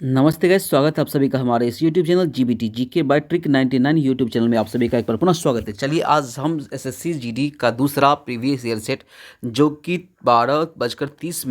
नमस्ते गाइस, स्वागत है आप सभी का हमारे इस YouTube channel GBT GK by trick 99 YouTube channel में आप सभी का एक बार पुनः स्वागत है। चलिए आज हम एसएससी जीडी का दूसरा प्रीवियस ईयर सेट जो कि 12:30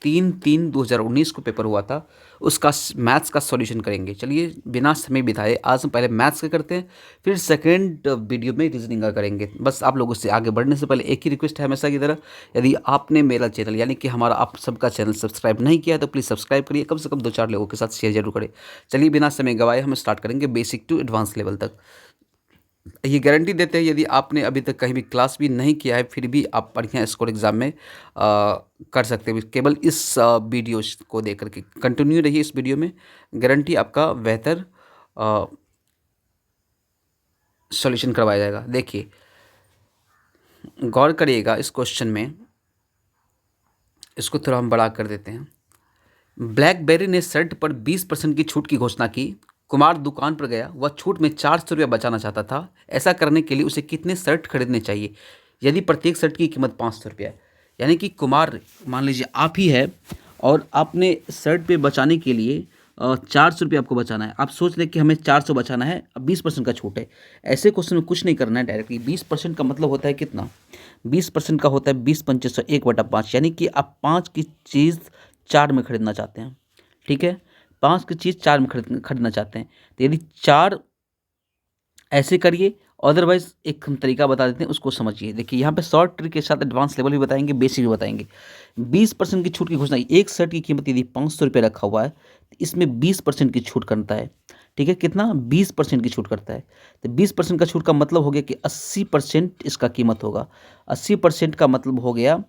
3/3/2019 को पेपर हुआ था उसका मैथ्स का सॉल्यूशन करेंगे। चलिए बिना समय बिताए आज हम पहले मैथ्स का करते हैं, फिर सेकेंड वीडियो में रीजनिंग का करेंगे। बस आप लोगों से आगे बढ़ने से पहले एक ही रिक्वेस्ट है हमेशा की तरह, यदि आपने मेरा चैनल यानी कि हमारा आप सबका चैनल सब्सक्राइब नहीं किया है तो प्लीज़ सब्सक्राइब करिए, कम से कम 2-4 लोगों के साथ शेयर जरूर करें। चलिए बिना समय गवाए हम स्टार्ट करेंगे बेसिक टू एडवांस लेवल तक। ये गारंटी देते हैं यदि आपने अभी तक कहीं भी क्लास भी नहीं किया है फिर भी आप बढ़िया स्कोर एग्जाम में कर सकते हैं केवल इस वीडियो को देख करके। कंटिन्यू रहिए इस वीडियो में, गारंटी आपका बेहतर सॉल्यूशन करवाया जाएगा। देखिए गौर करिएगा इस क्वेश्चन में, इसको थोड़ा हम बड़ा कर देते हैं। ब्लैकबेरी ने शर्ट पर 20% की छूट की घोषणा की। कुमार दुकान पर गया, वह छूट में 400 रुपया बचाना चाहता था। ऐसा करने के लिए उसे कितने शर्ट खरीदने चाहिए यदि प्रत्येक शर्ट की कीमत 500 रुपया है? यानी कि कुमार मान लीजिए आप ही है और आपने शर्ट पे बचाने के लिए 400 रुपये आपको बचाना है। आप सोच लें कि हमें 400 बचाना है, अब 20% का छूट है। ऐसे क्वेश्चन में कुछ नहीं करना है, डायरेक्टली 20% का मतलब होता है कितना? 20% का होता है 20 × 5 1/5, यानी कि आप 5 की चीज़ 4 में खरीदना चाहते हैं। ठीक है, 5 की चीज़ 4 में खरीदना चाहते हैं, तो यदि 4 ऐसे करिए। अदरवाइज एक हम तरीका बता देते हैं, उसको समझिए। देखिए यहाँ पे शॉर्ट ट्रिक के साथ एडवांस लेवल भी बताएंगे, बेसिक भी बताएंगे। 20% की छूट की घोषणा, एक शर्ट की कीमत यदि 500 रुपये रखा हुआ है तो इसमें 20% की छूट करता है। ठीक है, कितना? 20% की छूट करता है। तो 20% का छूट का मतलब हो गया कि 80% इसका कीमत होगा। 80% का मतलब हो गया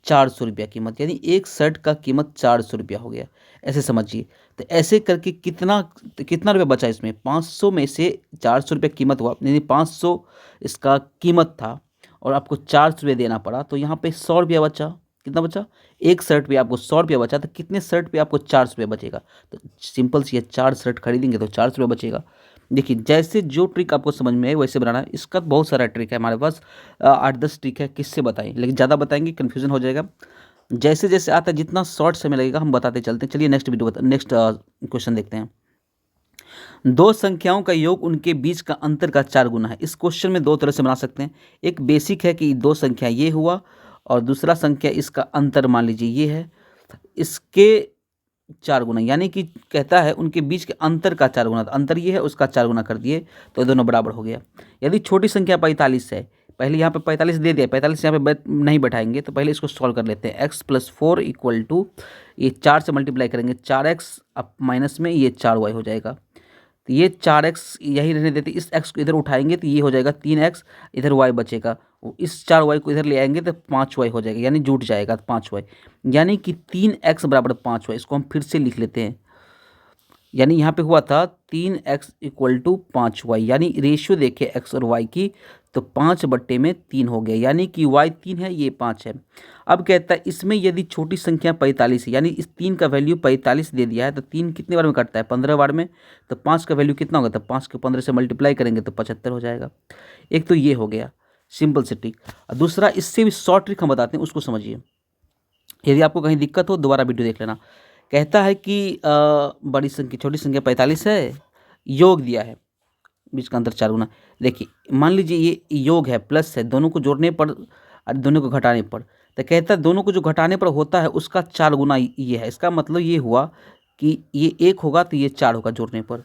400 रुपया कीमत, यानी एक शर्ट का कीमत 400 रुपया हो गया। ऐसे समझिए। तो ऐसे करके कितना कितना रुपया बचा इसमें? 500 में से 400 रुपये कीमत हुआ, यानी 500 इसका कीमत था और आपको 400 रुपये देना पड़ा, तो यहाँ पे 100 रुपया बचा। कितना बचा? एक शर्ट पे आपको 100 रुपया बचा, तो कितने शर्ट पे आपको 400 रुपया बचेगा? तो सिंपल सी है, 4 शर्ट खरीदेंगे तो 400 रुपया बचेगा। देखिए जैसे जो ट्रिक आपको समझ में है वैसे बनाना है। इसका बहुत सारा ट्रिक है हमारे पास, 8-10 ट्रिक है। किससे बताएं, लेकिन ज़्यादा बताएंगे कन्फ्यूजन हो जाएगा। जैसे जैसे आता है, जितना शॉर्ट समय लगेगा हम बताते चलते हैं। चलिए नेक्स्ट क्वेश्चन देखते हैं। दो संख्याओं का योग उनके बीच का अंतर का 4 गुना है। इस क्वेश्चन में दो तरह से बना सकते हैं। एक बेसिक है कि दो संख्या ये हुआ और दूसरा संख्या इसका अंतर मान लीजिए ये है, इसके 4 गुना, यानी कि कहता है उनके बीच के अंतर का 4 गुना। तो अंतर ये है, उसका 4 गुना कर दिए तो ये दोनों बराबर हो गया। यदि छोटी संख्या 45 है, पहले यहाँ पे 45 दे दिया, 45 यहाँ पे नहीं बैठाएंगे, तो पहले इसको सॉल्व कर लेते हैं। x+4 = ये 4 से मल्टीप्लाई करेंगे, 4x अब माइनस में ये 4y हो जाएगा। तो ये 4x यही रहने देते, इस x को इधर उठाएंगे तो ये हो जाएगा 3x, इधर y बचेगा। इस 4y को इधर ले आएंगे तो 5y हो जाएगा, यानी जुट जाएगा 5y, यानी कि 3x = 5y। इसको हम फिर से लिख लेते हैं। यानी यहाँ पे हुआ था 3x = 5y, यानी रेशियो देखे x और y की, तो 5/3 हो गया, यानी कि y 3 है, ये 5 है। अब कहता है इसमें यदि छोटी संख्या 45 है, यानी इस 3 का वैल्यू 45 दे दिया है, तो 3 कितने बार में कटता है? 15 बार में। तो 5 का वैल्यू कितना होगा? तो 5 को 15 से मल्टीप्लाई करेंगे तो 75 हो जाएगा। एक तो ये हो गया सिंपल से ट्रिक। दूसरा इससे भी शॉर्ट ट्रिक हम बताते हैं, उसको समझिए। यदि आपको कहीं दिक्कत हो दोबारा वीडियो देख लेना। कहता है कि बड़ी संख्या छोटी संख्या 45 है, योग दिया है, बीच का अंतर 4 गुना। देखिए मान लीजिए ये योग है, प्लस है, दोनों को जोड़ने पर और दोनों को घटाने पर, तो कहता है दोनों को जो घटाने पर होता है उसका 4 गुना ये है। इसका मतलब ये हुआ कि ये 1 होगा तो ये 4 होगा जोड़ने पर,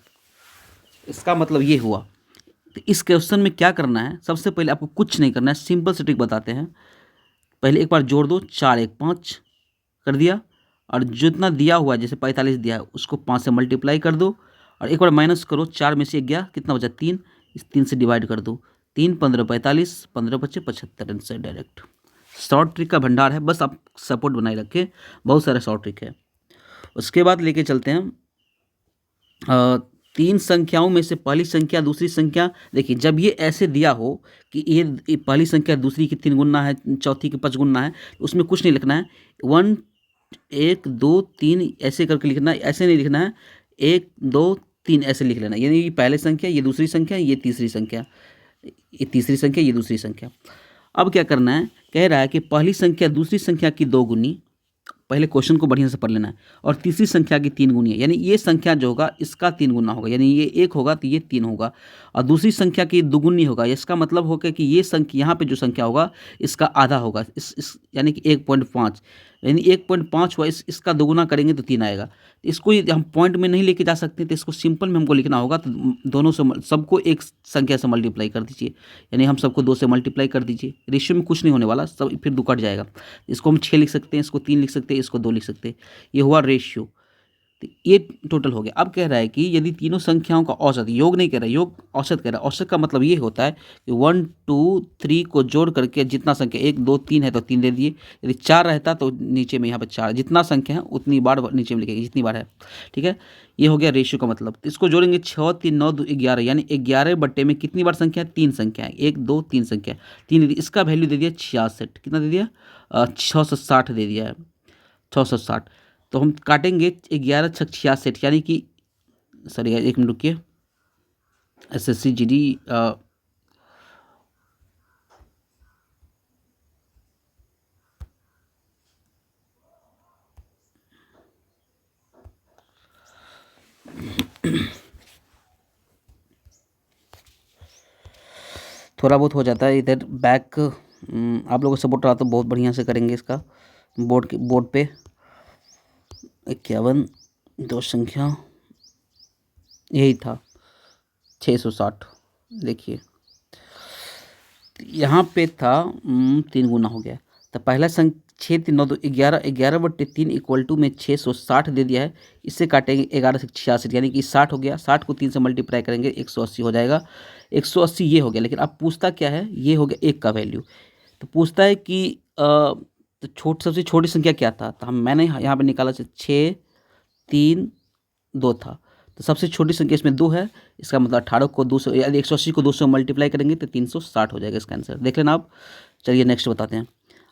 इसका मतलब ये हुआ। तो इस क्वेश्चन में क्या करना है, सबसे पहले आपको कुछ नहीं करना है, सिंपल से ट्रिक बताते हैं। पहले एक बार जोड़ दो, 4 1 5 कर दिया, और जितना दिया हुआ है जैसे 45 दिया है उसको 5 से मल्टीप्लाई कर दो, और एक बार माइनस करो, 4 में से 1 गया, कितना बचा? 3। इस 3 से डिवाइड कर दो, 3 15 45, 15 बचे 75, आंसर डायरेक्ट। शॉर्ट ट्रिक का भंडार है, बस आप सपोर्ट बनाए रखें, बहुत सारा शॉर्ट ट्रिक है। उसके बाद लेके चलते हैं 3 संख्याओं में से पहली संख्या दूसरी संख्या। देखिए जब ये ऐसे दिया हो कि ये पहली संख्या दूसरी की 3 गुना है, चौथी की 5 गुना है, तो उसमें कुछ नहीं लिखना है। 1 1 2 3 ऐसे करके लिखना है, ऐसे नहीं लिखना है 1 2 3 ऐसे लिख लेना, यानी ये पहली संख्या, ये दूसरी संख्या, ये तीसरी संख्या, ये तीसरी संख्या, ये दूसरी संख्या। अब क्या करना है, कह रहा है कि पहली संख्या दूसरी संख्या की 2 गुनी, पहले क्वेश्चन को बढ़िया से पढ़ लेना है। और तीसरी संख्या की 3 गुनी है, यानी ये संख्या जो होगा इसका 3 गुना होगा, यानी ये 1 होगा तो ये 3 होगा। और दूसरी संख्या की दुगुनी होगा, इसका मतलब होगा कि ये संख्या यहाँ पे जो संख्या होगा इसका आधा होगा, इस यानी कि 1.5, यानी 1.5 हुआ, इसका दोगुना करेंगे तो 3 आएगा। इसको हम पॉइंट में नहीं लेके जा सकते, तो इसको सिंपल में हमको लिखना होगा। तो दोनों से सबको एक संख्या से मल्टीप्लाई कर दीजिए, यानी हम सबको 2 से मल्टीप्लाई कर दीजिए। रेशियो में कुछ नहीं होने वाला, सब फिर 2 कट जाएगा। इसको हम 6 लिख सकते हैं, इसको 3 लिख सकते हैं, इसको 2 लिख सकते हैं। ये हुआ रेशियो। तो ये टोटल हो गया। अब कह रहा है कि यदि तीनों संख्याओं का औसत, योग नहीं कह रहा, योग औसत कह रहा है। औसत का मतलब ये होता है कि 1 2 3 को जोड़ करके जितना संख्या 1 2 3 है तो 3 दे दिए। यदि 4 रहता तो नीचे में यहाँ पर 4, जितना संख्या है उतनी बार नीचे में लिखेंगे जितनी बार है। ठीक है, ये हो गया रेशियो का मतलब। तो इसको जोड़ेंगे 6 3 9 2 11, यानी 11 बट्टे में कितनी बार संख्या है? 3 संख्या है, 1 2 3 संख्या 3 दे दी। इसका वैल्यू दे दिया 66, कितना दे दिया? 660 दे दिया है, 660। तो हम काटेंगे 11 छक 66, यानी कि सॉरी 1 मिनट रुकिए, SSC GD थोड़ा बहुत हो जाता है इधर बैक। आप लोगों को सपोर्ट रहा तो बहुत बढ़िया से करेंगे इसका। बोर्ड पे 51 दो संख्या यही था 660। देखिए यहाँ पे था 3 गुना हो गया। तो पहला संख्या 6 3 9 2 11, 11 बट्टे 3 इक्वल टू में 660 दे दिया है। इससे काटेंगे 11 से 66, यानी कि 60 हो गया। 60 को 3 से मल्टीप्लाई करेंगे 180 हो जाएगा। 180 ये हो गया। लेकिन अब पूछता क्या है? ये हो गया 1 का वैल्यू। तो पूछता है कि तो सबसे छोटी संख्या क्या था? तो मैंने यहाँ पे निकाला 6 3 2 था। तो सबसे छोटी संख्या इसमें 2 है। इसका मतलब 18 को 200, यानी 180 को 200 मल्टीप्लाई करेंगे तो 360 हो जाएगा इसका आंसर। देख लेना आप। चलिए नेक्स्ट बताते हैं।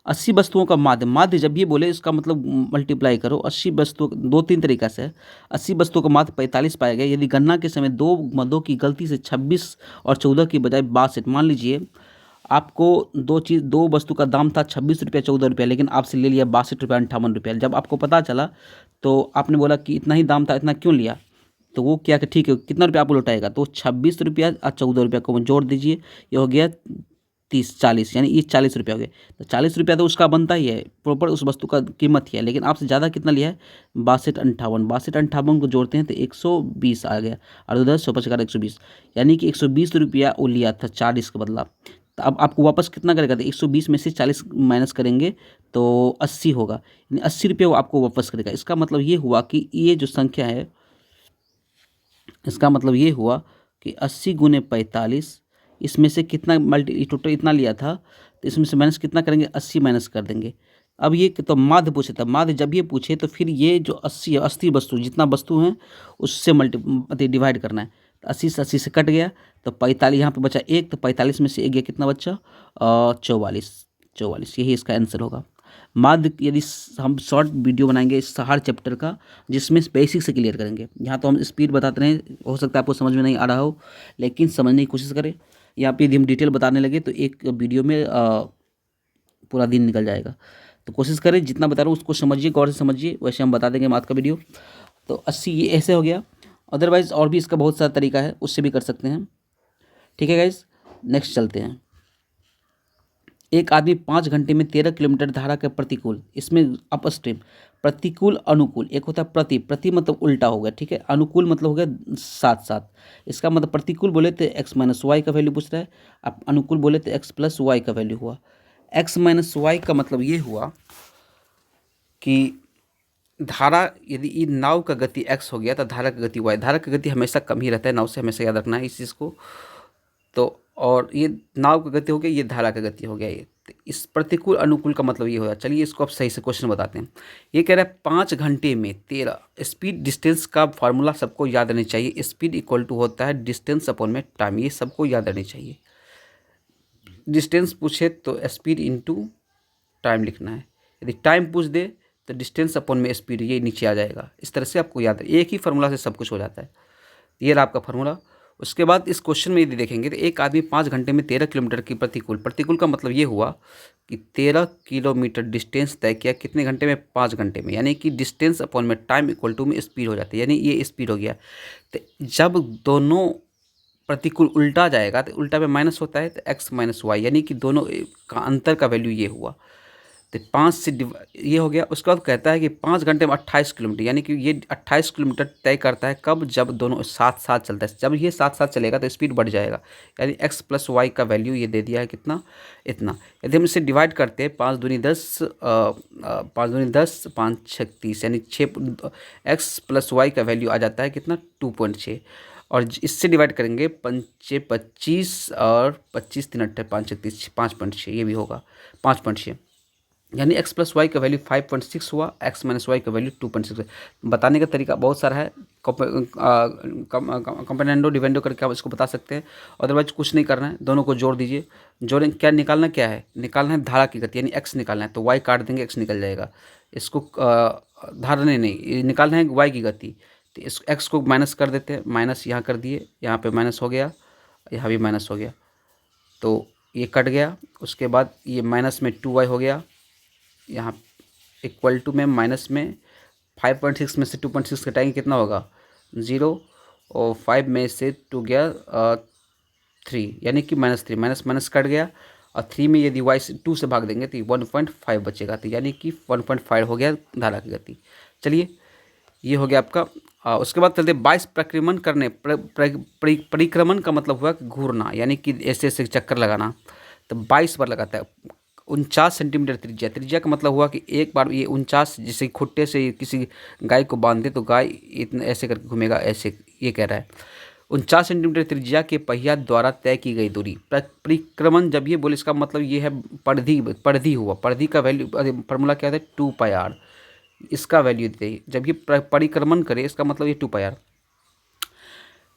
80 वस्तुओं का माध्य। माध्य जब ये बोले इसका मतलब मल्टीप्लाई करो। 80 वस्तुओं, 2-3 तरीका से है। 80 वस्तुओं का माध्य 45 पाया गया यदि गणना के समय 2 मदों की गलती से 26 और 14 की बजाय 62। मान लीजिए आपको दो वस्तु का दाम था 26 रुपया 14 रुपया, लेकिन आपसे ले लिया 62 रुपया 58 रुपया। जब आपको पता चला तो आपने बोला कि इतना ही दाम था, इतना क्यों लिया? तो वो क्या कि ठीक है, कितना रुपया आपको लौटाएगा? तो 26 रुपया और 14 रुपया को जोड़ दीजिए, ये हो गया 30-40, यानी ये 40 रुपया हो गया। तो 40 रुपया तो उसका बनता ही है, प्रॉपर उस वस्तु का कीमत ही है। लेकिन आपसे ज़्यादा कितना लिया है? 62-58 को जोड़ते हैं तो 120 आ गया। और 10 150 120, यानी कि 120 रुपया वो लिया था 40 का बदला। तो अब आपको वापस कितना करेगा? तो 120 में से 40 माइनस करेंगे तो 80 होगा, यानी 80 रुपया वो आपको वापस करेगा। इसका मतलब ये हुआ कि ये जो संख्या है, इसका मतलब ये हुआ कि 80 गुने 45, इसमें से कितना टोटल इतना लिया था, तो इसमें से माइनस कितना करेंगे? 80 माइनस कर देंगे। अब ये तो माध्य पूछे था, माध्य जब ये पूछे तो फिर ये जो 80 है, 80 वस्तु जितना वस्तु हैं उससे डिवाइड करना है। तो 80 से 80 से कट गया तो 45, यहाँ पे बचा 1, तो 45 में से 1 गया, कितना बचा? 44। यही इसका आंसर होगा। माध्य यदि हम शॉर्ट वीडियो बनाएंगे इस हर चैप्टर का, जिसमें बेसिक से क्लियर करेंगे। यहाँ तो हम स्पीड बताते रहे, हो सकता है आपको समझ में नहीं आ रहा हो, लेकिन समझने की कोशिश करें। यहाँ पे यदि हम डिटेल बताने लगे तो एक वीडियो में पूरा दिन निकल जाएगा। तो कोशिश करें जितना बता रहा हूँ उसको समझिए, गौर से समझिए, वैसे हम बता देंगे मैथ का वीडियो। तो 80 ये ऐसे हो गया। अदरवाइज़ और भी इसका बहुत सारा तरीका है, उससे भी कर सकते हैं। ठीक है गाइज, नेक्स्ट चलते हैं। एक आदमी 5 घंटे में 13 किलोमीटर धारा के प्रतिकूल, इसमें अपस्ट्रीम, प्रतिकूल अनुकूल, एक होता है प्रति मतलब उल्टा हो गया, ठीक है। अनुकूल मतलब हो गया साथ साथ। इसका मतलब प्रतिकूल बोले तो x माइनस वाई का वैल्यू पूछ रहा है, अब अनुकूल बोले तो x प्लस वाई का वैल्यू हुआ। x माइनस वाई का मतलब ये हुआ कि धारा, यदि नाव का गति x हो गया तो धारा का गति y। धारा का गति हमेशा कम ही रहता है नाव से, हमेशा याद रखना है इस चीज़ को। तो और ये नाव का गति हो गया, ये धारा का गति हो गया। ये इस प्रतिकूल अनुकूल का मतलब ये होगा। चलिए इसको अब सही से क्वेश्चन बताते हैं। ये कह रहा है 5 घंटे में 13, स्पीड डिस्टेंस का फॉर्मूला सबको याद रहना चाहिए। स्पीड इक्वल टू होता है डिस्टेंस अपॉन में टाइम, ये सबको याद रहनी चाहिए। डिस्टेंस पूछे तो स्पीड इंटू टाइम लिखना है, यदि टाइम पूछ दे तो डिस्टेंस अपॉन में स्पीड, ये नीचे आ जाएगा। इस तरह से आपको याद है, एक ही फार्मूला से सब कुछ हो जाता है। ये रहा आपका फार्मूला। उसके बाद इस क्वेश्चन में यदि देखेंगे तो एक आदमी 5 घंटे में 13 किलोमीटर की प्रतिकूल का मतलब ये हुआ कि 13 किलोमीटर डिस्टेंस तय किया कितने घंटे में, 5 घंटे में। यानी कि डिस्टेंस अपॉन में टाइम इक्वल टू में स्पीड हो जाती है, यानी ये स्पीड हो गया। तो जब दोनों प्रतिकूल उल्टा जाएगा तो उल्टा में माइनस होता है, तो एक्स माइनस वाई, यानी कि दोनों का अंतर का वैल्यू ये हुआ। तो 5 से ये हो गया। उसके बाद कहता है कि 5 घंटे में 28 किलोमीटर, यानी कि ये 28 किलोमीटर तय करता है कब, जब दोनों साथ साथ चलता है। जब ये साथ साथ चलेगा तो स्पीड बढ़ जाएगा, यानी एक्स प्लस वाई का वैल्यू ये दे दिया है कितना, इतना। यदि हम इसे डिवाइड करते हैं, 5 दूनी 10, 5 दूनी 10, 5 छः 30, यानी 6, एक्स प्लस वाई का वैल्यू आ जाता है कितना, 2.6। और इससे डिवाइड करेंगे, 5 25 और 25 3 8 5 30, 5.6 ये भी होगा, 5.6। यानी x प्लस वाई का वैल्यू 5.6 हुआ, x माइनस वाई का वैल्यू 2.6। बताने का तरीका बहुत सारा है, कंपेनेंडो डिवेंडो करके आप इसको बता सकते हैं। अदरवाइज कुछ नहीं करना है, दोनों को जोड़ दीजिए। जोड़ें, क्या निकालना, क्या है निकालना है, धारा की गति, यानी x निकालना है। तो y काट देंगे, x निकल जाएगा। इसको धारा नहीं निकालना है y की गति, तो इस x को माइनस कर देते हैं, माइनस यहाँ कर दिए, यहाँ पे माइनस हो गया, यहाँ भी माइनस हो गया, तो ये कट गया। उसके बाद ये माइनस में 2y हो गया, यहाँ इक्वल टू में माइनस में 5.6 में से 2.6 घटाएंगे कितना होगा, 0, और 5 में से 2 गया 3, यानी कि -3, माइनस माइनस कट गया। और 3 में यदि y से 2 से भाग देंगे तो 1.5 बचेगा, तो यानी कि 1.5 हो गया धारा की गति। चलिए, ये हो गया आपका। उसके बाद चलते 22 परिक्रमण करने, परिक्रमण का मतलब हुआ कि घूरना, यानी कि ऐसे ऐसे चक्कर लगाना। तो 22 बार लगाता है। 49 सेंटीमीटर त्रिज्या, त्रिज्या का मतलब हुआ कि एक बार ये 49, जैसे खुट्टे से किसी गाय को बांध दे तो गाय इतने ऐसे करके घूमेगा, ऐसे ये कह रहा है। 49 सेंटीमीटर त्रिज्या के पहिया द्वारा तय की गई दूरी, परिक्रमण जब ये बोले इसका मतलब ये है परिधि हुआ। परिधि का वैल्यू फार्मूला क्या था, 2πr। इसका वैल्यू दे, जब ये परिक्रमण करे इसका मतलब ये 2πr।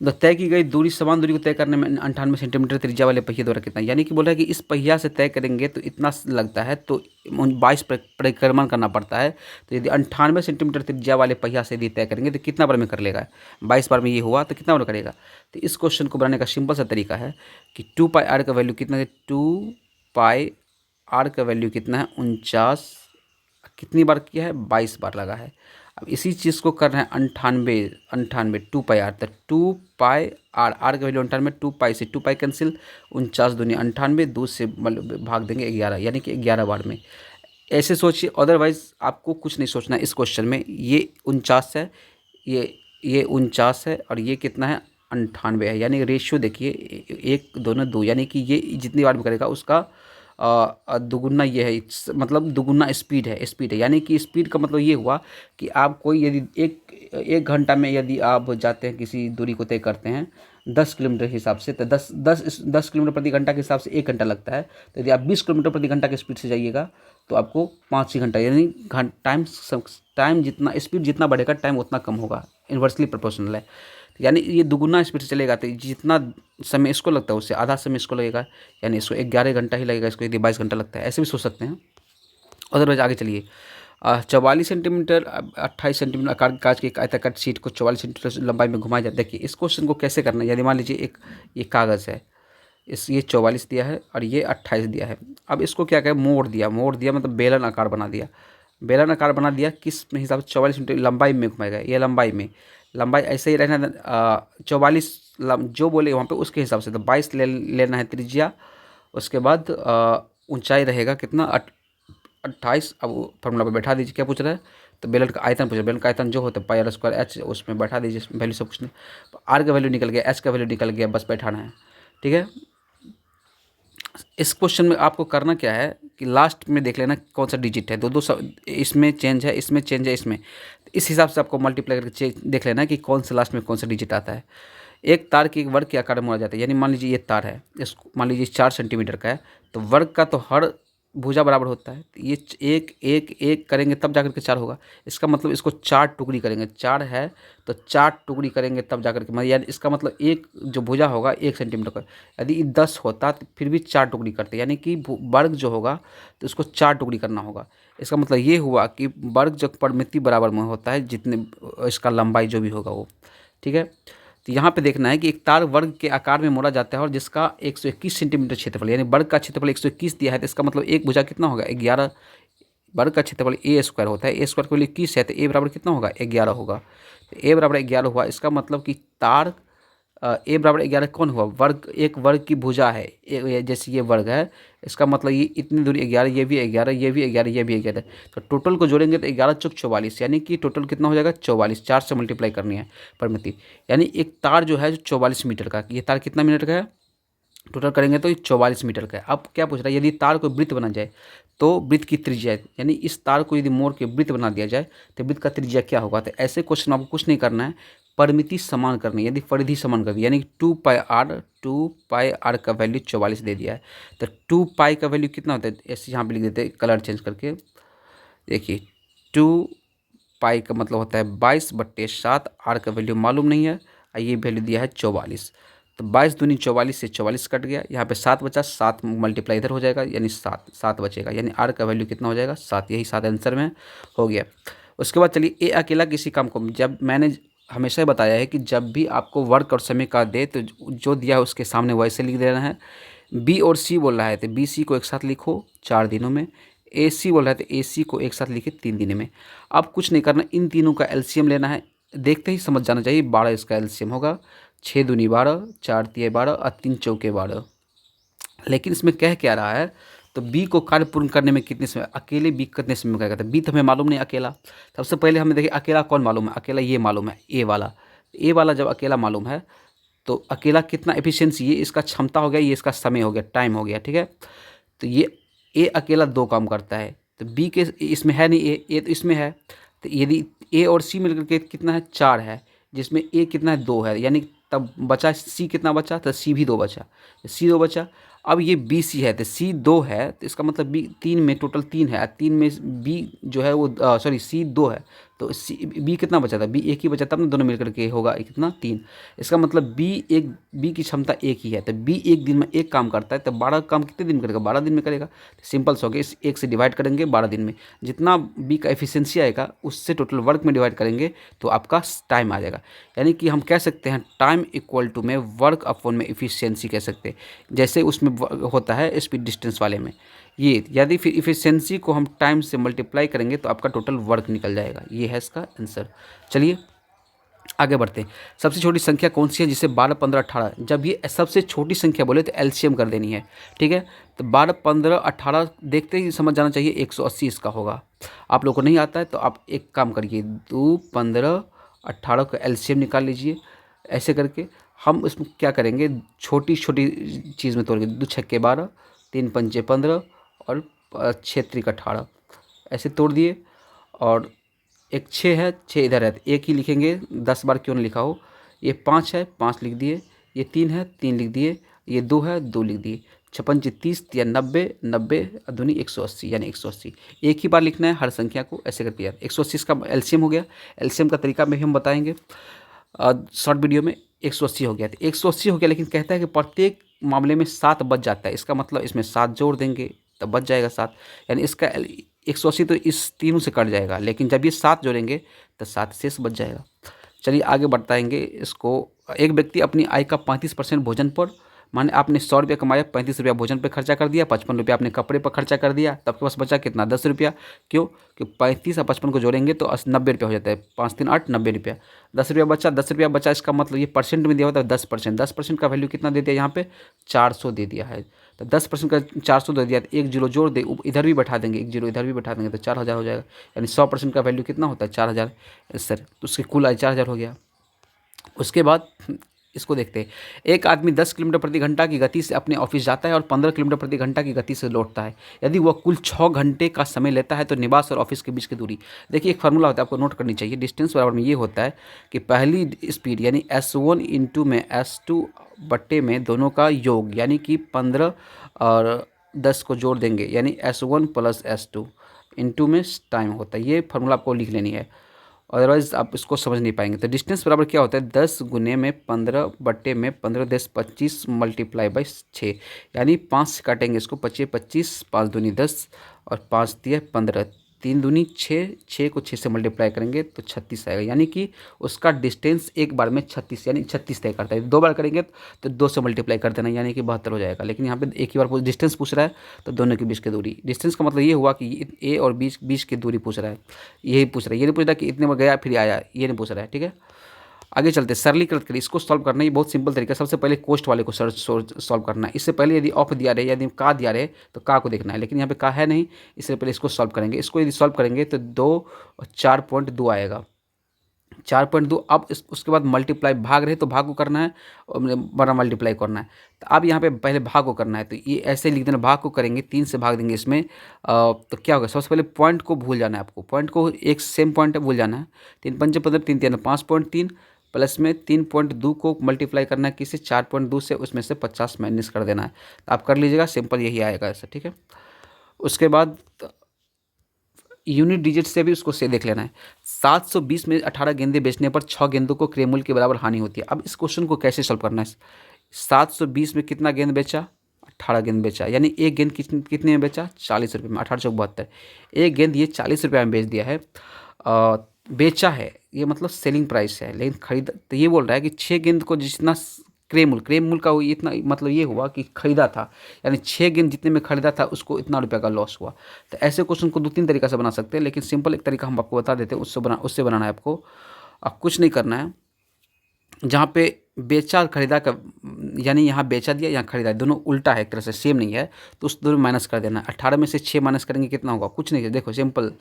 तो तय की गई दूरी, समान दूरी को तय करने में 98 सेंटीमीटर त्रिज्या वाले पहिए द्वारा कितना, यानी कि बोल रहा है कि इस पहिया से तय करेंगे तो इतना लगता है, तो 22 परिक्रमण करना पड़ता है। तो यदि 98 सेंटीमीटर त्रिज्या वाले पहिया से यदि तय करेंगे तो कितना बार में कर लेगा, 22 बार में ये हुआ तो कितना बार करेगा। तो इस क्वेश्चन को बनाने का सिंपल सा तरीका है कि 2πr का वैल्यू कितना है, 2πr का वैल्यू कितना है, 49, कितनी बार किया है, 22 बार लगा है। अब इसी चीज़ को कर रहे हैं 98 2πr, तो 2πr, आर का वैल्यू 98, 2π से 2π कैंसिल, 49 दूनी 98, 2 से भाग देंगे 11, यानी कि 11 बार में। ऐसे सोचिए, अदरवाइज आपको कुछ नहीं सोचना है इस क्वेश्चन में। ये 49 है, ये 49 है, और ये कितना है, 98 है, यानी रेशियो देखिए 1 2 2, यानी कि ये जितनी बार में करेगा उसका दुगुना ये है, मतलब दुगुना स्पीड है, यानी कि स्पीड का मतलब ये हुआ कि आप कोई यदि एक घंटा में यदि आप जाते हैं किसी दूरी को तय करते हैं 10 किलोमीटर के हिसाब से, तो 10 किलोमीटर प्रति घंटा के हिसाब से 1 घंटा लगता है। तो यदि आप 20 किलोमीटर प्रति घंटा की स्पीड से जाइएगा तो आपको 5-6 घंटा, यानी टाइम जितना स्पीड जितना बढ़ेगा टाइम उतना कम होगा, इन्वर्सली प्रोपोर्शनल है। यानी ये दुगुना स्पीड से चलेगा तो जितना समय इसको लगता है उससे आधा समय इसको लगेगा, यानी इसको 11 घंटा ही लगेगा, इसको यदि 22 घंटा लगता है, ऐसे भी सोच सकते हैं। अदरवाइज आगे चलिए, 44 सेंटीमीटर 28 सेंटीमीटर आकार की कांच की एक आयताकार शीट को 44 सेंटीमीटर लंबाई में घुमाया जाता है। देखिए इस क्वेश्चन को कैसे करना है, यदि मान लीजिए ये कागज़ है, ये 44 दिया है और ये 28 दिया है। अब इसको क्या करें, मोड़ दिया मतलब बेलन आकार बना दिया। किस हिसाब से, 44 सेंटीमीटर लंबाई में घुमाएगा, ये लंबाई ऐसे ही रहना, 44 जो बोले वहाँ पे उसके हिसाब से, तो 22 लेना है त्रिज्या। उसके बाद ऊंचाई रहेगा कितना, 28। अब फार्मूला पे बैठा दीजिए, क्या पूछ रहा है, तो बेलन का आयतन पूछ रहा है। बेलन का आयतन जो होता है πr²h, उसमें बैठा दीजिए, वैल्यू सब कुछ नहीं, आर का वैल्यू निकल गया, एच का वैल्यू निकल गया, बस बैठाना है, ठीक है। इस क्वेश्चन में आपको करना क्या है कि लास्ट में देख लेना कौन सा डिजिट है, दो इसमें चेंज है, इसमें चेंज है, इसमें, इस हिसाब से आपको मल्टीप्लाई करके देख लेना कि कौन सा लास्ट में कौन सा डिजिट आता है। एक तार की वर्ग के आकार में मोड़ा जाता है, यानी मान लीजिए ये तार है, इसको मान लीजिए 4 सेंटीमीटर का है, तो वर्ग का तो हर भुजा बराबर होता है, तो ये एक एक एक करेंगे तब जाकर के 4 होगा। इसका मतलब इसको 4 टुकड़ी करेंगे, 4 है तो 4 टुकड़ी करेंगे तब जाकर के, यानी इसका मतलब एक जो भुजा होगा 1 सेंटीमीटर का, यदि 10 होता तो फिर भी 4 टुकड़ी करते, यानी कि वर्ग जो होगा तो उसको 4 टुकड़ी करना होगा। इसका मतलब ये हुआ कि वर्ग जो परिमिति बराबर में होता है जितने इसका लंबाई जो भी होगा वो, ठीक है। तो यहाँ पे देखना है कि एक तार वर्ग के आकार में मोड़ा जाता है और जिसका 121 सेंटीमीटर क्षेत्रफल, यानी वर्ग का क्षेत्रफल 121 दिया है, तो इसका मतलब एक भुजा कितना होगा 11। वर्ग का क्षेत्रफल ए स्क्वायर होता है, ए स्क्वायर के लिए 21 है, तो ए बराबर कितना होगा 11 होगा। तो ए बराबर 11 हुआ, इसका मतलब कि तार ए बराबर 11 कौन हुआ, वर्ग, एक वर्ग की भुजा है, जैसे ये वर्ग है, इसका मतलब ये इतनी दूरी 11, ये भी 11, ये भी 11, ये भी 11, तो टोटल को जोड़ेंगे तो 11 चौक 44, यानी कि टोटल कितना हो जाएगा 44, 4 से मल्टीप्लाई करनी है परिमिति, यानी एक तार जो है जो 44 मीटर का, ये तार कितना मीटर का है, टोटल करेंगे तो ये 44 मीटर का है। अब क्या पूछ रहा है, यदि तार को वृत्त बना जाए तो वृत्त की त्रिज्या, यानी इस तार को यदि मोड़ के वृत्त बना दिया जाए तो वृत्त का त्रिज्या क्या होगा। तो ऐसे क्वेश्चन आपको कुछ नहीं करना है, परिमिति समान करनी है, यदि परिधि समान करनी, यानी 2 पाई आर का वैल्यू 44 दे दिया है, तो 2 पाई का वैल्यू कितना होता है, ऐसे यहाँ पे लिख देते हैं कलर चेंज करके, देखिए 2 पाई का मतलब होता है 22/7, आर का वैल्यू मालूम नहीं है, ये वैल्यू दिया है 44, तो 22 दूनी 44 से 44 कट गया, यहाँ पे 7 बचा, 7 मल्टीप्लाई इधर हो जाएगा, यानी 7 बचेगा, यानी आर का वैल्यू कितना हो जाएगा 7, यही 7 आंसर में हो गया। उसके बाद चलिए ए अकेला किसी काम को, जब मैंने हमेशा बताया है कि जब भी आपको वर्क और समय का दे तो जो दिया है उसके सामने वैसे लिख देना है। बी और सी बोल रहा है तो बी सी को एक साथ लिखो 4 दिनों में, ए सी बोल रहा है तो ए सी को एक साथ लिखे 3 दिनों में। अब कुछ नहीं करना, इन तीनों का एलसीएम लेना है, देखते ही समझ जाना चाहिए, 12 इसका एलसीएम होगा, 6 दूनी 12, 4 तिये 12 और 3 चौके 12। लेकिन इसमें कह क्या रहा है, तो बी को कार्य पूर्ण करने में कितने समय, अकेले बी कितने समय में करेगा, तो बी तो हमें मालूम नहीं अकेला। सबसे पहले हमें देखिए अकेला कौन मालूम है, अकेला ये मालूम है ए वाला जब अकेला मालूम है तो अकेला कितना एफिशिएंसी, ये इसका क्षमता हो गया, ये इसका समय हो गया, टाइम हो गया, ठीक है। तो ये ए अकेला 2 काम करता है, तो बी के इसमें है नहीं, ए तो इसमें है, तो यदि ए और सी मिलकर के कितना है 4 है, जिसमें ए कितना है 2 है, यानी तब बचा सी कितना बचा, तो सी भी 2 बचा, सी 2 बचा। अब ये बी सी है तो सी 2 है, तो इसका मतलब बी 3 में, टोटल 3 है, 3 में बी जो है वो सॉरी सी 2 है, तो सी बी कितना बचा था, बी एक ही बचा, तब ना दोनों मिलकर के होगा कितना 3। इसका मतलब बी की क्षमता एक ही है, तो बी एक दिन में एक काम करता है, तो 12 काम कितने दिन में करेगा, 12 दिन में करेगा। तो सिंपल सो गया, इस एक से डिवाइड करेंगे 12 दिन में, जितना बी का एफिशिएंसी आएगा उससे टोटल वर्क में डिवाइड करेंगे तो आपका टाइम आ जाएगा। यानी कि हम कह सकते हैं टाइम इक्वल टू में वर्क अपॉन में एफिशिएंसी कह सकते हैं, जैसे उसमें होता है स्पीड डिस्टेंस वाले में। ये यदि फिर इफिशिएंसी को हम टाइम से मल्टीप्लाई करेंगे तो आपका टोटल वर्क निकल जाएगा, ये है इसका आंसर। चलिए आगे बढ़ते हैं। सबसे छोटी संख्या कौन सी है जिसे 12, 15, 18, जब ये सबसे छोटी संख्या बोले तो एलसीएम कर देनी है, ठीक है। तो 12, 15, 18 देखते ही समझ जाना चाहिए 180 इसका होगा। आप लोग को नहीं आता है तो आप एक काम करिए, 2, 15, 18 का एलसीएम निकाल लीजिए। ऐसे करके हम इसमें क्या करेंगे, छोटी छोटी चीज़ में तोड़ेंगे, 2 छक्के 12, 3 पंचे 15 और 6 त्रिक 18, ऐसे तोड़ दिए। और एक 6 है, 6 इधर है, एक ही लिखेंगे, 10 बार क्यों नहीं लिखा हो। ये 5 है, 5 लिख दिए, ये 3 है, 3 लिख दिए, ये 2 है, 2 लिख दिए, 56 30 या 90, 90 दूनी 180, यानी 180 एक ही बार लिखना है हर संख्या को, ऐसे करके यार 180 इसका एलसीएम हो गया। एलसीएम का तरीका में हम बताएंगे शॉर्ट वीडियो में। 180 हो गया, तो 180 हो गया, लेकिन कहता है कि प्रत्येक मामले में 7 बच जाता है, इसका मतलब इसमें 7 जोड़ देंगे तब बच जाएगा 7, यानी इसका 180 तो इस तीनों से कट जाएगा, लेकिन जब ये 7 जोड़ेंगे तो 7 शेष बच जाएगा। चलिए आगे बढ़ाएंगे इसको। एक व्यक्ति अपनी आय का 35% भोजन पर, माने आपने 100 रुपया कमाया, 35 रुपया भोजन पे खर्चा कर दिया, 55 रुपया आपने कपड़े पर खर्चा कर दिया, तब आपके पास बचा कितना 10 रुपया। क्यों कि 35 और 55 को जोड़ेंगे तो 90 रुपया हो जाता है, 5 3 8 90 रुपया, 10 रुपया बचा, 10 रुपया बचा, इसका मतलब ये परसेंट में दिया होता है 10%, 10% का वैल्यू कितना दे दिया यहाँ पे 400 दे दिया है, तो 10% का 400 दे दिया, तो एक जीरो जोड़ दे, इधर भी बैठा देंगे, एक जीरो इधर भी बैठा देंगे, तो 4000 हो जाएगा, यानी 100% का वैल्यू कितना होता है 4000 सर, तो उसकी कुल आय 4000 हो गया। उसके बाद इसको देखते हैं, एक आदमी 10 किलोमीटर प्रति घंटा की गति से अपने ऑफिस जाता है और 15 किलोमीटर प्रति घंटा की गति से लौटता है। यदि वह कुल 6 घंटे का समय लेता है तो निवास और ऑफिस के बीच की दूरी, देखिए एक फार्मूला होता है आपको नोट करनी चाहिए। डिस्टेंस बराबर में ये होता है कि पहली स्पीड यानी S1 इंटू में S2 बट्टे में दोनों का योग, यानी कि 15 और 10 को जोड़ देंगे, यानी S1 प्लस S2 इंटू में टाइम होता है। ये फार्मूला आपको लिख लेनी है, अदरवाइज़ आप इसको समझ नहीं पाएंगे। तो डिस्टेंस बराबर क्या होता है 10 गुने में 15 बट्टे में 15 10 25 मल्टीप्लाई बाई 6, यानी 5 से काटेंगे इसको, 25 25, 5 दूनी 10 और 5 दिए 15, 3 दूनी 6, 6 को 6 से मल्टीप्लाई करेंगे तो 36 आएगा, यानी कि उसका डिस्टेंस एक बार में 36 यानी 36 तय करता है। 2 बार करेंगे तो 2 से मल्टीप्लाई कर देना, यानी कि 72 हो जाएगा। लेकिन यहाँ पे एक ही बार डिस्टेंस पूछ रहा है तो दोनों के बीच की दूरी, डिस्टेंस का मतलब ये हुआ कि ए और बीच की दूरी पूछ रहा है, यही पूछ रहा है। ये नहीं पूछ रहा कि इतने में गया फिर आया, ये नहीं पूछ रहा है, ठीक है। आगे चलते सरलीकृत करिए, इसको सॉल्व करना ये बहुत सिंपल तरीका है। सबसे पहले कोस्ट वाले को सॉल्व करना है। इससे पहले यदि ऑफ दिया रहे यदि का दिया रहे तो का को देखना है, लेकिन यहाँ पे का है नहीं, इससे पहले इसको सॉल्व करेंगे। इसको यदि सॉल्व करेंगे तो 4.2 आएगा, 4.2। अब उसके बाद मल्टीप्लाई भाग रहे तो भाग को करना है और बड़ा मल्टीप्लाई करना है। तो अब यहाँ पे पहले भाग को करना है, तो ये ऐसे लिख देना, भाग को करेंगे 3 से भाग देंगे इसमें। तो क्या होगा, सबसे पहले पॉइंट को भूल जाना है आपको, पॉइंट को एक सेम पॉइंट है भूल जाना है। 3 पंचे 15, 3 3 5.3 प्लस में 3.2 को मल्टीप्लाई करना है किसी 4.2 से, उसमें से 50 माइनस कर देना है। तो आप कर लीजिएगा, सिंपल यही आएगा ऐसा, ठीक है। उसके बाद यूनिट डिजिट से भी उसको से देख लेना है। 720 में 18 गेंदे बेचने पर 6 गेंदों को क्रय मूल्य के बराबर हानि होती है। अब इस क्वेश्चन को कैसे सॉल्व करना है। 720 में कितना गेंद बेचा, 18 गेंद बेचा, यानी एक गेंद कितने में बेचा, 40 रुपये में, 1872। एक गेंद ये 40 रुपये में बेच दिया है, बेचा है, ये मतलब सेलिंग प्राइस है। लेकिन खरीदा तो ये बोल रहा है कि 6 गेंद को जितना क्रेमूल का इतना मतलब ये हुआ कि खरीदा था, यानी 6 गेंद जितने में खरीदा था उसको इतना रुपये का लॉस हुआ। तो ऐसे क्वेश्चन को 2-3 तरीका से बना सकते हैं, लेकिन सिंपल एक तरीका हम आपको बता देते हैं, उससे बनाना है आपको। अब कुछ नहीं करना है, जहाँ पे बेचा और खरीदा का, यानी यहाँ बेचा दिया यहाँ खरीदा, दोनों उल्टा है, एक तरह से सेम नहीं है, तो उस दोनों माइनस कर देना है। 18 में से 6 माइनस करेंगे कितना होगा, कुछ नहीं है, देखो सिंपल,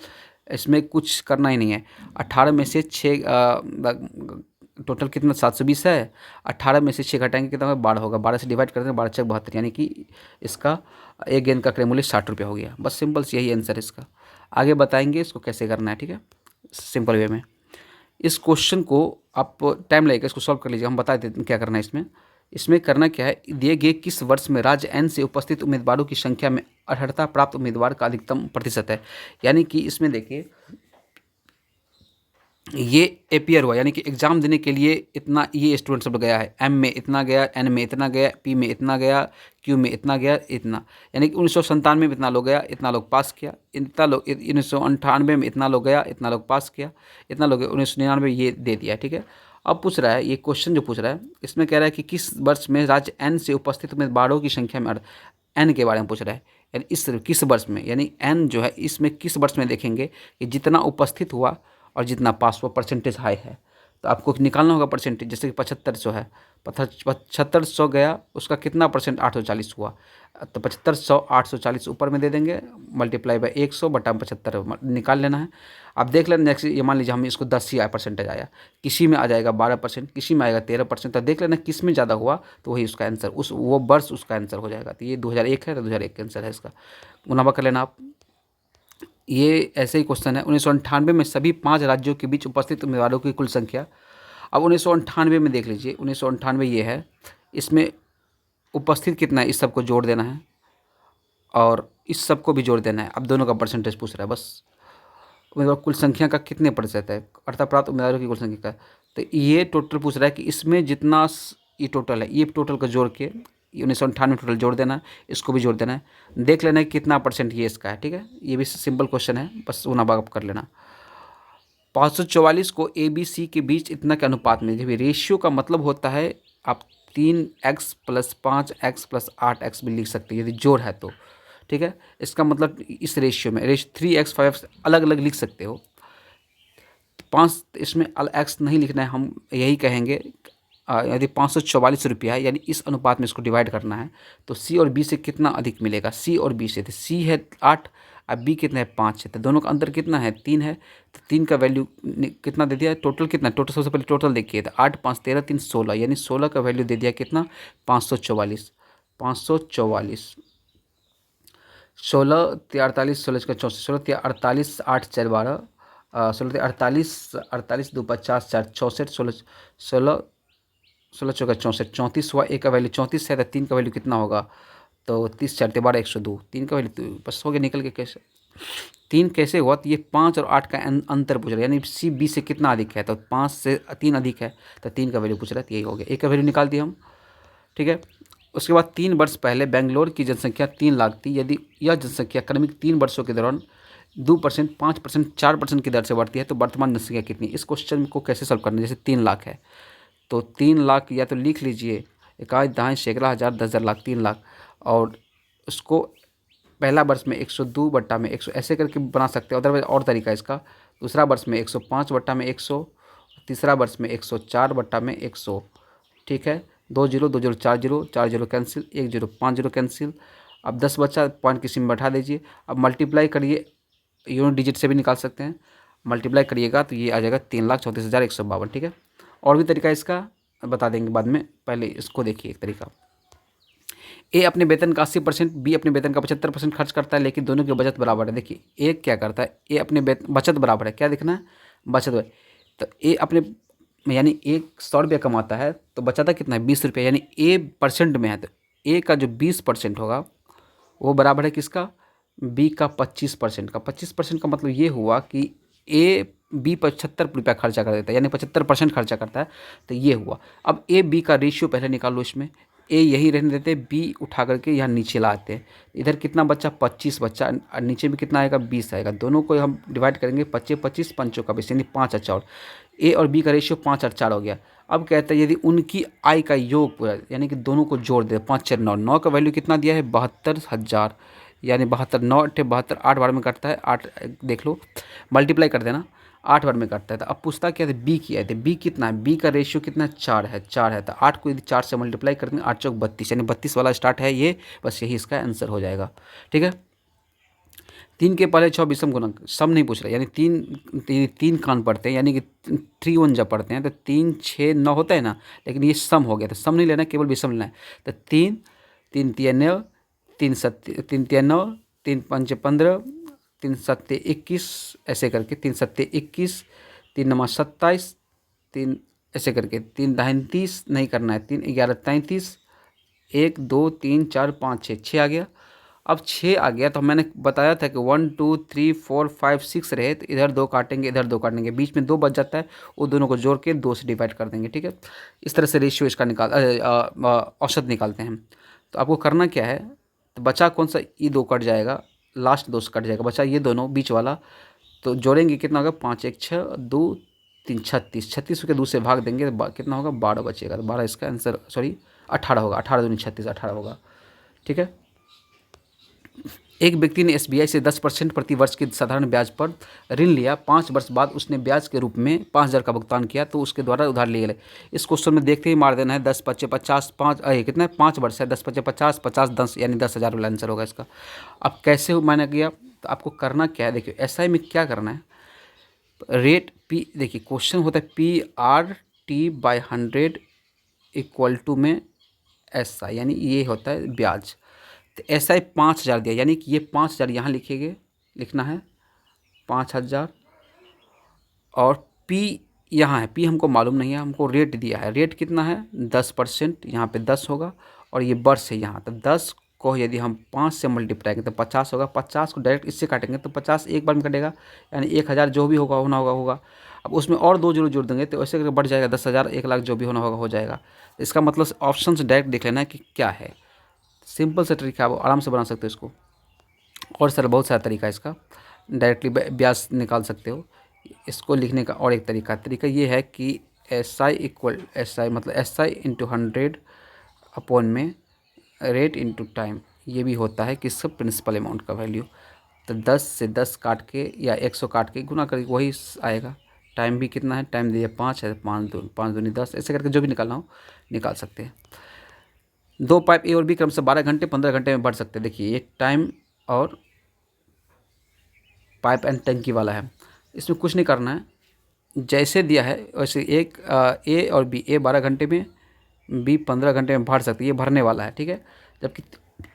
इसमें कुछ करना ही नहीं है। 18 में से 6 टोटल कितना 720 है, 18 में से 6 घटाएंगे कितना होगा, 12 होगा। 12 से डिवाइड कर देंगे, 12 6 72, यानी कि इसका एक गेंद का क्रय मूल्य 60 रुपये हो गया। बस सिंपल यही आंसर है इसका। आगे बताएंगे इसको कैसे करना है, ठीक है, सिंपल वे में। इस क्वेश्चन को आप टाइम लगेगा, इसको सॉल्व कर लीजिए, हम बता देते हैं क्या करना है इसमें। इसमें करना क्या है, दिए गए किस वर्ष में राज्य एन से उपस्थित उम्मीदवारों की संख्या में अर्हता प्राप्त उम्मीदवार का अधिकतम प्रतिशत है। यानी कि इसमें देखिए ये एपियर हुआ, यानी कि एग्जाम देने के लिए इतना ये स्टूडेंट सब गया है, एम में इतना गया, एन में इतना गया, पी में इतना गया, क्यू में इतना गया, इतना, यानी कि 1997 में इतना लोग गया, इतना लोग पास किया, इतना लोग 1998 में इतना लोग गया, इतना लोग पास किया, इतना लोग 1999 ये दे दिया, ठीक है। अब पूछ रहा है ये क्वेश्चन जो पूछ रहा है इसमें कह रहा है कि किस वर्ष में राज्य एन से उपस्थित उम्मीदवारों की संख्या में, एन के बारे में पूछ रहा है, यानी इस किस वर्ष में, यानी एन जो है इसमें किस वर्ष में देखेंगे कि जितना उपस्थित हुआ और जितना पास हुआ परसेंटेज हाई है, तो आपको निकालना होगा परसेंटेज। जैसे कि 7500 है, 7500 गया, उसका कितना परसेंट 840 हुआ, तो 7500 840 ऊपर में दे देंगे, मल्टीप्लाई बाय 100 बटा 75 निकाल लेना है। अब देख लेना नेक्स्ट, ये मान लीजिए हम इसको 10 ही परसेंटेज आया, किसी में आ जाएगा 12%, किसी में आएगा 13%, तो देख लेना किस में ज़्यादा हुआ तो वही उसका आंसर, वो वर्ष उसका आंसर हो जाएगा। तो ये 2001 है, तो 2001 का आंसर है इसका, मुनाफा कर लेना आप। ये ऐसे ही क्वेश्चन है। 1998 में सभी 5 राज्यों के बीच उपस्थित उम्मीदवारों की कुल संख्या। अब 1998 में देख लीजिए, 1998 ये है, इसमें उपस्थित कितना है, इस सब को जोड़ देना है और इस सब को भी जोड़ देना है। अब दोनों का परसेंटेज पूछ रहा है, बस उम्मीदवार कुल संख्या का कितने प्रतिशत है, अर्थात प्राप्त उम्मीदवारों की कुल संख्या का। तो ये टोटल पूछ रहा है कि इसमें जितना ये टोटल है, ये टोटल को जोड़ के 1998 टोटल जोड़ देना है, इसको भी जोड़ देना है, देख लेना है कितना परसेंट ये इसका है, ठीक है। ये भी सिंपल क्वेश्चन है, बस उना बाग कर लेना। 544 को ए बी सी के बीच इतना के अनुपात में, जब रेशियो का मतलब होता है आप 3x + 5x + 8x भी लिख सकते हैं यदि जोड़ है तो, ठीक है। इसका मतलब इस रेशियो में 3x 5x अलग अलग लिख सकते हो, 5 इसमें x नहीं लिखना है, हम यही कहेंगे। यदि 544 रुपया है, यानी इस अनुपात में इसको डिवाइड करना है, तो सी और बी से कितना अधिक मिलेगा, सी और बी से, तो सी है 8 अब बी कितना है 5 है, तो दोनों का अंतर कितना है 3 है, तो 3 का वैल्यू कितना दे दिया, टोटल कितना, टोटल सबसे पहले टोटल देखिए, तो 8 5 13 3 16, यानी 16 का वैल्यू दे दिया कितना 544, 544, 16 48 16 का 64, 16 48 8 4 12, 16 48 48 2 50 4 64, 16 16 16 चौका 64, 34 हुआ, एक का वैल्यू 34 है, तो 3 का वैल्यू कितना होगा, तो 30 4 12 102, 3 का वैल्यू तो बस हो गया निकल के। कैसे 3 कैसे हुआ, तो ये 5 और 8 का अंतर पूछ रहा है, यानी सी बी से कितना अधिक है, तो 5 से 3 अधिक है, तो 3 का वैल्यू पूछ रहा है, तो यही हो गया, एक का वैल्यू निकाल दिया हम, ठीक है। उसके बाद 3 वर्ष पहले बेंगलोर की जनसंख्या 3 लाख थी, यदि यह जनसंख्या क्रमिक 3 वर्षों के दौरान 2%, 5%, 4% की दर से बढ़ती है तो वर्तमान जनसंख्या कितनी? इस क्वेश्चन को कैसे सॉल्व करना है? जैसे 3 लाख है तो 3 लाख या तो लिख लीजिए इकाई दहाई सैकड़ा हज़ार 10,000 लाख 3 लाख, और उसको पहला वर्ष में 102 बट्टा में 100 ऐसे करके बना सकते हैं। अदरवाइज और तरीका इसका, दूसरा वर्ष में 105 बट्टा में 100, तीसरा वर्ष में 104 बट्टा में 100। ठीक है, 2 zero 2 zero 4 zero 4 zero cancel, 1 zero 5 zero cancel. अब 10 बच्चा, पॉइंट किसी में बैठा दीजिए। अब मल्टीप्लाई करिए, यूनिट डिजिट से भी निकाल सकते हैं। मल्टीप्लाई करिएगा तो ये आ जाएगा 3,34,152। ठीक है, और भी तरीका इसका बता देंगे बाद में, पहले इसको देखिए। एक तरीका, ए अपने वेतन का 80%, बी अपने वेतन का 75% खर्च करता है, लेकिन दोनों की बचत बराबर है। देखिए ए क्या करता है, ए अपने बचत बराबर है, क्या देखना है, बचत बराबर। तो ए अपने यानी एक 100 रुपया कमाता है तो बचाता कितना है, 20 रुपया, यानी ए परसेंट में है तो ए का जो 20% होगा वो बराबर है किसका, बी का 25% का। 25% का मतलब ये हुआ कि ए बी 75 रुपया खर्चा कर देता है, यानी 75% खर्चा करता है, तो ये हुआ। अब ए बी का रेशियो पहले निकालो, इसमें ए यही रहने देते, बी उठा करके यहाँ नीचे लाते हैं। इधर कितना बच्चा, 25 बच्चा, और नीचे भी कितना आएगा, 20 आएगा। दोनों को हम डिवाइड करेंगे, 25 25 पंचों का 20, यानी 5 और 4। ए और बी का रेशियो 5 और 4 हो गया। अब कहते हैं यदि उनकी आय का योग पूरा, यानी कि दोनों को जोड़ दे, 5 4 9, 9 का वैल्यू कितना दिया है, 72,000, यानी 72, 9 8 72, 8 बार में कटता है, 8 देख लो, मल्टीप्लाई कर देना, 8 बार में कटता है। तो अब पूछता क्या है, बी की है, तो बी कितना है, बी का रेशियो कितना है, 4 है, 4 है, तो 8 को यदि 4 से मल्टीप्लाई कर देंगे, 8 चौक 32, यानी 32 वाला स्टार्ट है ये, बस यही इसका आंसर हो जाएगा। ठीक है, 3 के पहले 6 विषम गुणक, सम नहीं पूछ रहा, यानी 3 कान पढ़ते हैं, यानी कि 3 1 जब पढ़ते हैं तो 3 6 9 होता है ना, लेकिन ये सम हो गया, तो सम नहीं लेना, केवल विषम लेना है। तो 3 3 तिया 9, 3 7 3 तिया 9, 3 5 15, 3 7 21, ऐसे करके 3 7 21, 3 9 27, 3 ऐसे करके 3 दाहिने 30 नहीं करना है, 3 11 33, 1 2 3 4 5 6, 6 आ गया। अब 6 आ गया तो मैंने बताया था कि 1 2 3 4 5 6 रहे, तो इधर 2 काटेंगे, इधर 2 काटेंगे, बीच में 2 बच जाता है, वो दोनों को जोड़ के 2 से डिवाइड कर देंगे। ठीक है, इस तरह से रेशियो इसका औसत निकालते हैं। तो आपको करना क्या है, तो बचा कौन सा, ई 2 कट जाएगा, लास्ट 2 से कट जाएगा, बचा ये दोनों बीच वाला, तो जोड़ेंगे कितना होगा, 5 1 6 2 3 36, 36 के 2 से भाग देंगे तो कितना होगा, 12 बचेगा, तो 12 इसका आंसर, सॉरी 18 होगा, 18 दूनी 36, 18 होगा। ठीक है, एक व्यक्ति ने एसबीआई से 10% प्रति वर्ष के साधारण ब्याज पर ऋण लिया। 5 वर्ष बाद उसने ब्याज के रूप में 5,000 का भुगतान किया तो उसके द्वारा उधार लिए गए। इस क्वेश्चन में देखते ही मार देना है, 10 पच्चे 50, 5 कितना है, 5 वर्ष है, 10 पच्चे 50, 50 10, यानी 10,000 वाला आंसर होगा इसका। अब कैसे मैंने किया, तो आपको करना क्या है, देखिए एसआई में क्या करना है, रेट पी, देखिए क्वेश्चन होता है PRT/100 इक्वल टू में एसआई, यानी ये होता है ब्याज। तो एसआई 5,000 दिया, यानी कि ये 5,000 यहाँ लिखेंगे, लिखना है 5,000, और पी यहाँ है, पी हमको मालूम नहीं है, हमको रेट दिया है, रेट कितना है 10%, यहाँ पे 10 होगा, और ये वर्ष है यहाँ, तो 10 को यदि हम 5 से मल्टीप्लाई करें तो 50 होगा, 50 को डायरेक्ट इससे काटेंगे तो 50 एक बार में कटेगा, यानी 1,000 जो भी होगा होना होगा। अब उसमें और 2 जीरो जोड़ देंगे तो ऐसे करके बढ़ जाएगा, 10,000 1 लाख जो भी होना होगा हो जाएगा। इसका मतलब ऑप्शन से डायरेक्ट देख लेना है कि क्या है, सिंपल सा तरीका, आप आराम से बना सकते हो इसको। और सर बहुत सारा तरीका है इसका, डायरेक्टली ब्याज निकाल सकते हो। इसको लिखने का और एक तरीका ये है कि SI इक्वल SI मतलब SI इंटू 100 अपॉन में रेट इंटू टाइम, ये भी होता है कि सब प्रिंसिपल अमाउंट का वैल्यू। तो 10 से 10 काट के या 100 काट के गुना करके वही आएगा। टाइम भी कितना है, टाइम दिया 5 है, 5 दूनी 10, ऐसे करके जो भी निकालना हो निकाल सकते हैं। 2 पाइप ए और बी क्रम से 12 घंटे 15 घंटे में बढ़ सकते हैं। देखिए ये टाइम और पाइप एंड टंकी वाला है, इसमें कुछ नहीं करना है, जैसे दिया है वैसे एक ए और बी, ए 12 घंटे में, बी 15 घंटे में भर सकते हैं, ये भरने वाला है। ठीक है,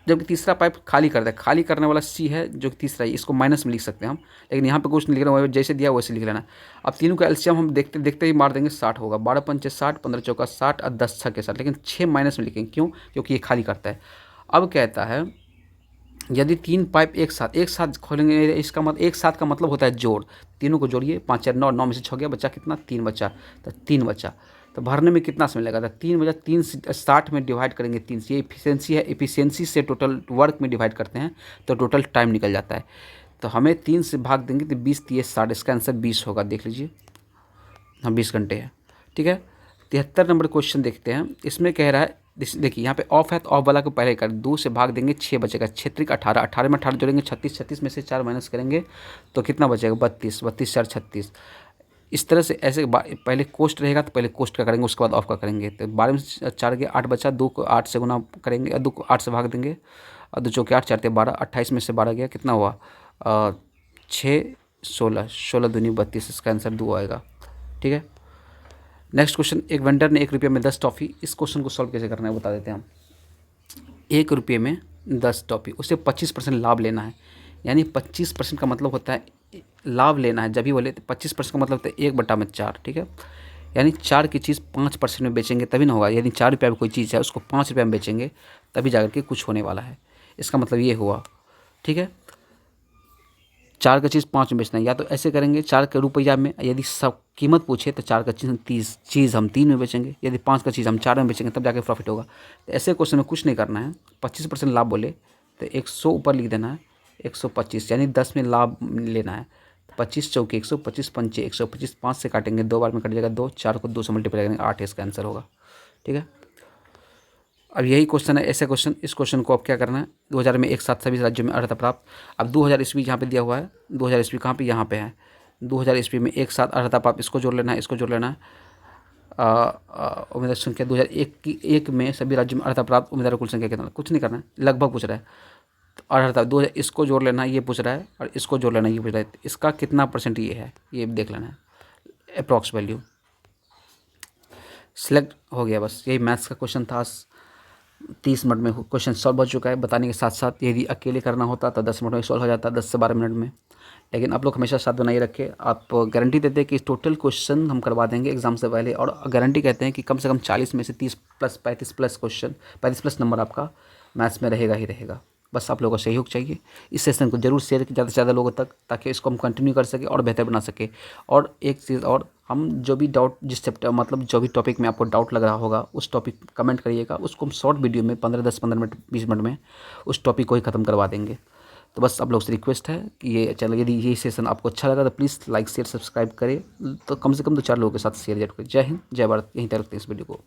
जबकि तीसरा पाइप खाली कर दे, खाली करने वाला सी है जो कि तीसरा है, इसको माइनस में लिख सकते हैं हम, लेकिन यहाँ पे कुछ नहीं लिख रहा है, जैसे दिया वैसे लिख लेना। अब तीनों का एलसीएम हम देखते देखते ही मार देंगे, 60 होगा, 12 पंचे 60, 15 चौका 60 और 10 छक्के 60, लेकिन 6 माइनस में लिखेंगे, क्यों, क्योंकि ये खाली करता है। अब कहता है यदि 3 पाइप एक साथ खोलेंगे, इसका मतलब एक साथ का मतलब होता है जोड़, तीनों को जोड़िए, 5 4 9, 9 में से 6 गया, बच्चा कितना, 3 बच्चा, तो 3 बच्चा, तो भरने में कितना समय लगेगा, 3 बजा 3 60 में डिवाइड करेंगे 3 से, ये एफिशिएंसी है, एफिशिएंसी से टोटल वर्क में डिवाइड करते हैं तो टोटल टाइम निकल जाता है। तो हमें 3 से भाग देंगे तो 20 3 60, इसका आंसर 20 होगा। देख लीजिए, हाँ 20 घंटे है। ठीक है, 73 नंबर क्वेश्चन देखते हैं। इसमें कह रहा है, देखिए यहाँ पे ऑफ है तो ऑफ वाला को पहले कर 2 से भाग देंगे 6 बचेगा, क्षेत्रिक 18, 18 में 18 जोड़ेंगे 36, 36 में से 4 माइनस करेंगे तो कितना बचेगा 32, 32 4 36। इस तरह से ऐसे पहले कोष्ट रहेगा तो पहले कोष्ट का करेंगे, उसके बाद ऑफ का करेंगे। तो 12 में से 4 गया 8 बचा, 2 को 8 से गुना करेंगे, 2 को 8 से भाग देंगे और 2 चौके 8 4 12, 28 में से 12 गया, कितना हुआ 6 16, 16 दूनी 32, इसका आंसर 2 आएगा। ठीक है, नेक्स्ट क्वेश्चन, एक वेंडर ने 1 रुपये में 10 टॉफ़ी, इस क्वेश्चन को सॉल्व कैसे करना है बता देते हैं हम। 1 रुपये में 10 टॉफ़ी, उसे 25% लाभ लेना है, यानी 25% का मतलब होता है लाभ लेना है। जब भी बोले 25% का मतलब होता है 1/4। ठीक है, यानी 4 की चीज़ 5% में बेचेंगे तभी ना होगा। यदि 4 रुपये में कोई चीज़ है उसको 5 रुपये में बेचेंगे तभी जाकर के कुछ होने वाला है। इसका मतलब ये हुआ। ठीक है, 4 का चीज़ 5 में बेचना है, या तो ऐसे करेंगे 4 के रुपया में, यदि सब कीमत पूछे तो 4 का चीज़ हम 3 में बेचेंगे, यदि 5 का चीज़ हम 4 में बेचेंगे तब जाके प्रॉफिट होगा। तो ऐसे क्वेश्चन में कुछ नहीं करना है, 25% लाभ बोले तो 100 ऊपर लिख देना है, 125 यानी 10 में लाभ लेना है। 25 चौके 125, पंचे 125, 5 से काटेंगे 2 बार में कट जाएगा 2, 4 को 2 से मल्टीप्लाई करेंगे 8, इसका आंसर होगा। ठीक है, अब यही क्वेश्चन है, ऐसे क्वेश्चन, इस क्वेश्चन को अब क्या करना है, 2000 में एक साथ सभी राज्यों में अर्हता प्राप्त। अब 2000 ईस्वी यहाँ पे दिया हुआ है, 2000 ईस्वी कहाँ पे, यहाँ पे है। 2000 ईस्वी में एक साथ अर्हता प्राप्त, इसको जोड़ लेना है, इसको जोड़ लेना है। उम्मीदवार संख्या 2001 की 1 में सभी राज्यों में अर्हता प्राप्त उम्मीदवार कुल संख्या कितना, कुछ नहीं करना है, लगभग पूछ रहा है। तो अर्हता 2000, इसको जोड़ लेना है, ये पूछ रहा है, और इसको जोड़ लेना है, ये पूछ रहा है। इसका कितना % ये है, ये देख लेना है, अप्रॉक्स वैल्यू। सिलेक्ट हो गया, बस यही मैथ्स का क्वेश्चन था। 30 मिनट में क्वेश्चन सॉल्व हो चुका है। बताने के साथ साथ यदि अकेले करना होता तो 10 मिनट में सॉल्व हो जाता, 10 से 12 मिनट में। लेकिन आप लोग हमेशा साथ बनाए रखें। आप गारंटी देते हैं कि टोटल क्वेश्चन हम करवा देंगे एग्जाम से पहले, और गारंटी कहते हैं कि कम से कम 40 में से 30 plus 35 plus question, 35 plus number आपका मैथ्स में रहेगा ही रहेगा। बस आप लोगों का सहयोग चाहिए। इस सेशन को जरूर शेयर ज़्यादा से ज़्यादा लोगों तक, ताकि इसको हम कंटिन्यू कर सकें और बेहतर बना सकें। और एक चीज़ और, हम जो भी डाउट, जिस चैप्टर मतलब जो भी टॉपिक में आपको डाउट लग रहा होगा उस टॉपिक कमेंट करिएगा, उसको हम शॉर्ट वीडियो में 15 मिनट 20 मिनट में उस टॉपिक को ही ख़त्म करवा देंगे। तो बस आप लोग से रिक्वेस्ट है कि ये चैनल, यदि ये सेशन आपको अच्छा लगा तो प्लीज़ लाइक शेयर सब्सक्राइब करें, तो कम से कम 2-4 लोगों के साथ शेयर जरूर करें। जय हिंद, जय भारत। यहीं तक रखते हैं इस वीडियो को।